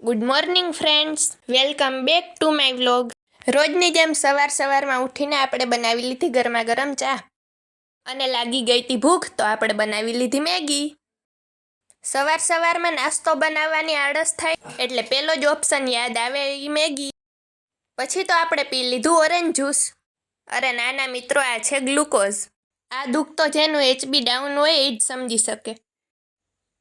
Good morning friends, welcome back to my vlog. રોજની જેમ સવારમાં ઉઠીને આપણે બનાવી લીધી ગરમા ગરમ ચા અને લાગી ગઈ હતી ભૂખ તો આપણે બનાવી લીધી મેગી. સવારમાં નાસ્તો બનાવવાની આળસ થાય એટલે પહેલો જ ઓપ્શન યાદ આવે એ મેગી. પછી તો આપણે પી લીધું ઓરેન્જ જ્યુસ. અરે નાના મિત્રો, આ છે ગ્લુકોઝ. આ દુઃખ તો જેનું HB ડાઉન હોય એ જ સમજી શકે.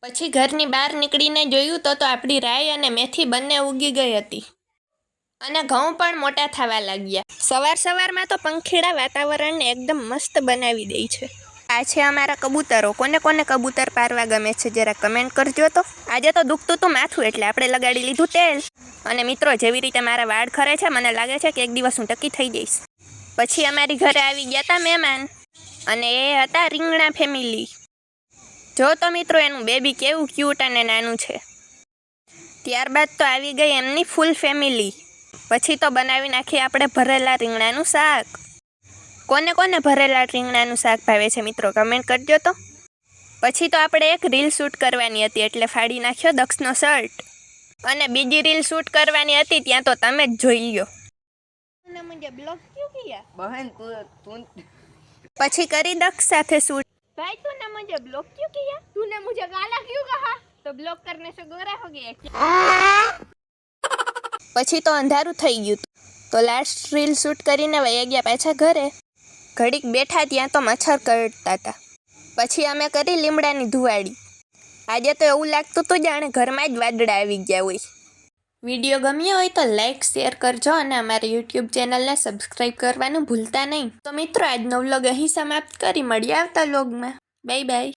પછી ઘરની બહાર નીકળીને જોયું તો આપણી રાઈ અને મેથી બંને ઉગી ગઈ હતી અને ઘઉં પણ મોટા થવા લાગ્યા. સવારમાં તો પંખીડા વાતાવરણને એકદમ મસ્ત બનાવી દે છે. આ છે અમારા કબૂતરો. કોને કોને કબૂતર પારવા ગમે છે જરા કમેન્ટ કરજો. તો આજે તો દુખતું હતું માથું એટલે આપણે લગાડી લીધું તેલ. અને મિત્રો, જેવી રીતે મારા વાળ ખરે છે મને લાગે છે કે એક દિવસ હું ટકી થઈ જઈશ. પછી અમારી ઘરે આવી ગયા હતા મહેમાન અને એ હતા રીંગણા ફેમિલી. જો તો મિત્રો, એનું બેબી કેવું ક્યુટ અને નાનું છે. ત્યારબાદ તો આવી ગઈ એમની ફૂલ ફેમિલી. પછી તો બનાવી નાખી આપણે ભરેલા રીંગણાનું શાક. કોને કોને ભરેલા રીંગણાનું શાક ભાવે છે મિત્રો કમેન્ટ કરજો. તો પછી તો આપણે એક રીલ શૂટ કરવાની હતી એટલે ફાડી નાખ્યો દક્ષનો શર્ટ. અને બીજી રીલ શૂટ કરવાની હતી ત્યાં તો તમે જ જોઈ લ્યો. પછી કરી દક્ષ સાથે શૂટ. भाई तूने मुझे ब्लॉक क्यों किया? तूने मुझे गाला क्यों कहा? तो ब्लॉक करने से गोरा हो गया. પછી તો અંધારું થઈ ગયું તો લાસ્ટ રીલ શૂટ કરીને વહી ગયા પાછા ઘરે. ઘડીક બેઠા ત્યાં તો મચ્છર કરડતા હતા. પછી અમે કરી લીમડાની ધુવાડી. આજે તો એવું લાગતું હતું જાણે ઘરમાં જ વાદળા આવી ગયા હોય. વિડીયો ગમ્યો હોય તો લાઈક શેર કરજો અને અમારી યુટ્યુબ ચેનલને સબસ્ક્રાઈબ કરવાનું ભૂલતા નહીં. તો મિત્રો, આજનો વ્લોગ અહીં સમાપ્ત કરી મળીએ આવતા વ્લોગમાં. Bye bye.